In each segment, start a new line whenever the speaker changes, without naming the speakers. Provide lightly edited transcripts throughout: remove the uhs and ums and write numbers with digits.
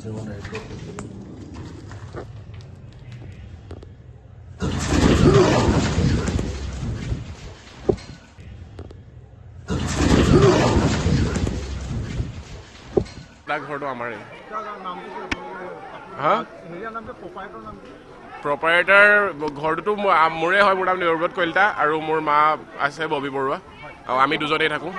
ঘৰটো আমাৰে হা প্ৰপাৰেটাৰ ঘৰটোতো মোৰে হয় মোৰ নাম নিৰৱত কলিতা আৰু মোৰ মা আছে ববি বৰুৱা আৰু আমি দুজনেই থাকোঁ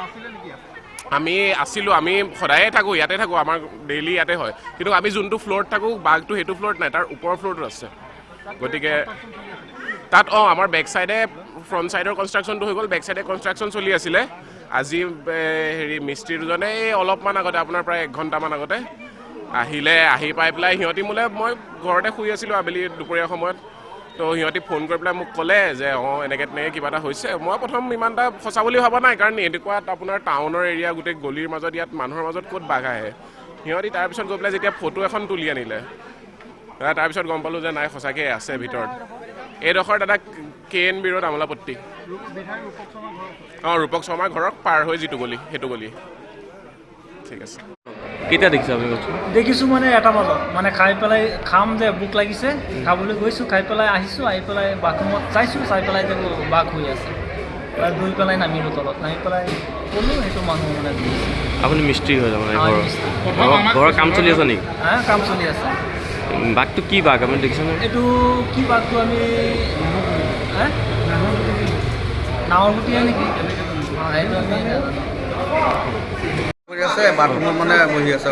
আমি আছিলোঁ আমি সদায়ে থাকোঁ ইয়াতে থাকোঁ আমাৰ ডেইলি ইয়াতে হয় কিন্তু আমি যোনটো ফ্ল'ৰত থাকোঁ বাঘটো সেইটো ফ্ল'ৰত নাই তাৰ ওপৰৰ ফ্ল'ৰটো আছে গতিকে তাত আমাৰ বেক চাইডে ফ্ৰণ্ট চাইডৰ কনষ্ট্ৰাকশ্যনটো হৈ গ'ল বেক চাইডে কনষ্ট্ৰাকশ্যন চলি আছিলে আজি হেৰি মিস্ত্ৰী দুজনে এই অলপমান আগতে আপোনাৰ প্ৰায় 1 ঘণ্টামান আগতে আহি পাই পেলাই সিহঁতি মোলৈ মই ঘৰতে শুই আছিলোঁ আবেলি দুপৰীয়া সময়ত তো সিহঁতি ফোন কৰি পেলাই মোক ক'লে যে এনেকৈ কিবা এটা হৈছে মই প্ৰথম ইমান এটা সঁচা বুলি ভবা নাই কাৰণ এনেকুৱাত আপোনাৰ টাউনৰ এৰিয়া গোটেই গলিৰ মাজত ইয়াত মানুহৰ মাজত ক'ত বাঘ আহে সিহঁতি তাৰপিছত গৈ পেলাই যেতিয়া ফটো এখন তুলি আনিলে তাৰপিছত গম পালোঁ যে নাই সঁচাকৈ আছে ভিতৰত এইডোখৰ দাদা KNB ৰোড আমোলাপট্টি ৰূপক শৰ্মাৰ ঘৰত পাৰ হৈ যিটো গলি সেইটো গলি ঠিক আছে
কেতিয়া দেখিছে আপুনি
দেখিছোঁ মানে এটা বজাত মানে খাই পেলাই খাম যে ভোক লাগিছে খাবলৈ গৈছোঁ খাই পেলাই আহিছোঁ আহি পেলাই বাথৰুমত চাইছোঁ চাই পেলাই যে বাঘ হৈ আছে দুই পেলাই নামিলোঁ তলত নামি পেলাই ক'লোঁ সেইটো মানুহ মানে
আপুনি মিস্ত্ৰী হৈ যাব ঘৰৰ কাম চলি আছে নেকি
কাম চলি আছে
বাঘটো কি বাঘ আপুনি দেখিছেনে
এইটো কি বাঘটো আমি নাৱৰ গুটিয়ে নেকি সেইটো আমি
আছে বাথৰুমত মানে বহি আছে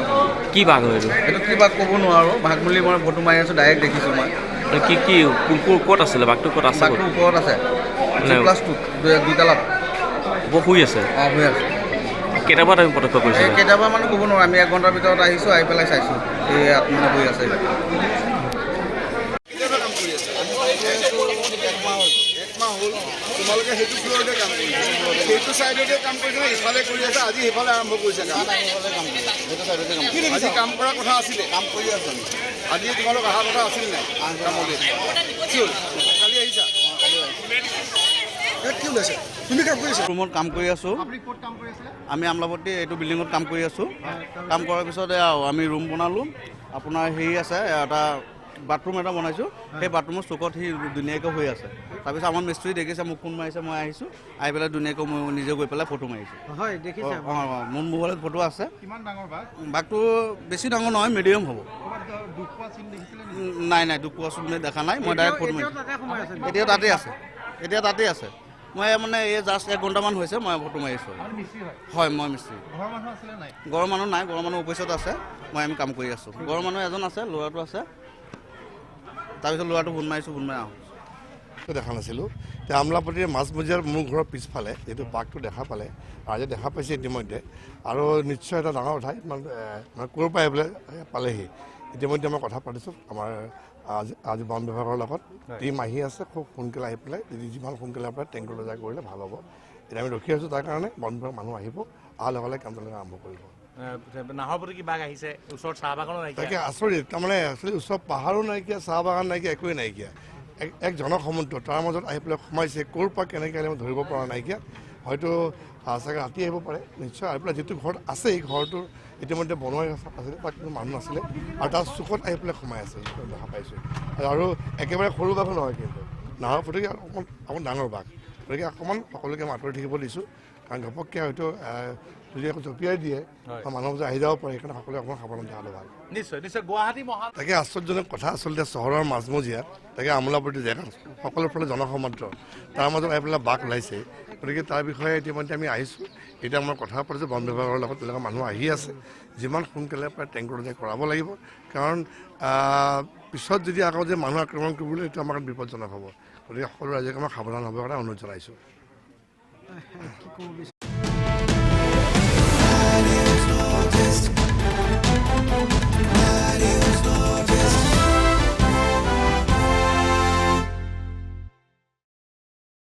কি বাঘ হয়
এইটো কি বাঘ ক'ব নোৱাৰোঁ বাঘ বুলি মই ফটো মাৰি আছোঁ ডাইৰেক্ট দেখিছোঁ মই
কি ক'ত আছিলে বাঘটো ক'ত আছে
বাঘটো ওপৰত আছে +2 দুইতলাত
শুই আছে
শুই আছে
কেতিয়াবা আমি পদক্ষেপ কৰিছোঁ
কেতিয়াবা মানে ক'ব নোৱাৰোঁ আমি 1 ঘণ্টাৰ ভিতৰত আহিছোঁ আহি পেলাই চাইছোঁ এই ইয়াত মানে বহি আছে
তোমালোকে সেইটো ফ্ল'ৰতে কাম কৰিছে সেইটো চাইডতে কাম কৰিছে ইফালে কৰি আছে আজি সেইফালে আৰম্ভ কৰিছে আজি কাম কৰাৰ কথা আছিলে কাম কৰি আছে আজি তোমালোক অহাৰ কথা আছিল নাই কামলৈ কালি আহিছা কি ওলাইছে তুমি কাম কৰিছা
ৰুমত কাম কৰি আছোঁ আমি আমোলাপট্টি এইটো বিল্ডিঙত কাম কৰি আছোঁ কাম কৰাৰ পিছতে আমি ৰুম বনালোঁ আপোনাৰ হেৰি আছে এটা বাথৰুম এটা বনাইছোঁ সেই বাথৰুমৰ চুকত সি ধুনীয়াকৈ হৈ আছে তাৰপিছত আমাৰ মিস্ত্ৰী দেখিছে মোক ফোন মাৰিছে মই আহিছোঁ আহি পেলাই ধুনীয়াকৈ মই নিজে গৈ পেলাই ফটো মাৰিছোঁ
হয় দেখিছে
মোৰ মোবাইলত ফটো আছে বাঘটো বেছি ডাঙৰ নহয় মিডিয়াম হ'ব নাই দুখ পোৱা চিন দেখা নাই মই ডাইৰেক্ট ফটো মাৰিছোঁ এতিয়া তাতেই আছে মই মানে এই জাষ্ট 1 ঘণ্টামান হৈছে মই ফটো মাৰিছোঁ হয় মই মিস্ত্ৰী ঘৰৰ মানুহ নাই ঘৰৰ মানুহ অফিচত আছে আমি কাম কৰি আছোঁ ঘৰৰ মানুহ এজন আছে ল'ৰাটো আছে তাৰপিছত ল'ৰাটো ফোন মাৰি আহোঁ
দেখা নাছিলোঁ এতিয়া আমোলাপট্টিৰ মাজমজিয়াৰ মোৰ ঘৰৰ পিছফালে যিটো বাঘটো দেখা পালে আজি দেখা পাইছে ইতিমধ্যে আৰু নিশ্চয় এটা ডাঙৰ ঠাই মানে ক'ৰ পৰা আহিবলৈ পালেহি ইতিমধ্যে মই কথা পাতিছোঁ আমাৰ আজি বন বিভাগৰ লগত টীম আহি আছে খুব সোনকালে আহি পেলাই যিমান সোনকালে আপোনাৰ টেংকৰ লৈ কৰিলে ভাল হ'ব এতিয়া আমি ৰখি আছোঁ তাৰ কাৰণে বন বিভাগৰ মানুহ আহিব অহাৰ লগে লগে কামটো আৰম্ভ কৰিব
নাহৰ প্ৰতি কি বাঘ আহিছে ওচৰত চাহ বাগানো নাইকিয়া
তাকে আচৰিত তাৰমানে একচুৱেলি ওচৰত পাহাৰো নাইকিয়া চাহ বাগান নাইকিয়া একোৱেই নাইকিয়া এক জনসমুদ্ৰ তাৰ মাজত আহি পেলাই সোমাইছে ক'ৰ পৰা কেনেকৈ আহিলে মই ধৰিব পৰা নাইকিয়া হয়তো চাগে ৰাতি আহিব পাৰে নিশ্চয় আহি পেলাই যিটো ঘৰত আছে এই ঘৰটোৰ ইতিমধ্যে বনোৱা আছিলে তাত কোনো মানুহ নাছিলে আৰু তাৰ চুকত আহি পেলাই সোমাই আছে দেখা পাইছোঁ আৰু একেবাৰে সৰু বাঘো নহয় কিন্তু নাহৰ প্ৰতি অকণমান ডাঙৰ বাঘ গতিকে অকণমান সকলোকে আঁতৰি থাকিব দিছোঁ কাৰণ ঘপককৈ হয়তো যদি আকৌ জঁপিয়াই দিয়ে মানুহ যে আহি যাব পাৰে সেইকাৰণে সকলোৱে অকণমান সাৱধান থকাটো ভাল
নিশ্চয় গুৱাহাটী
তাকে আশ্চৰ্যজনক কথা আচলতে চহৰৰ মাজমজিয়াত তাকে আমোলাপট্টি জেগা সকলো ফালে জনসমুদ্ৰ তাৰ মাজত আহি পেলাই বাঘ ওলাইছে গতিকে তাৰ বিষয়ে ইতিমধ্যে আমি আহিছোঁ এতিয়া মই কথা পাতিছোঁ বন বিভাগৰ লগত তেওঁলোকে মানুহ আহি আছে যিমান সোনকালে প্ৰায় টেংকৰ কৰাব লাগিব কাৰণ পিছত যদি আকৌ যে মানুহ আক্ৰমণ কৰিবলৈ এইটো আমাৰ বিপদজনক হ'ব গতিকে সকলো ৰাইজক আমাক সাৱধান হ'বৰ কাৰণে অনুৰোধ জনাইছোঁ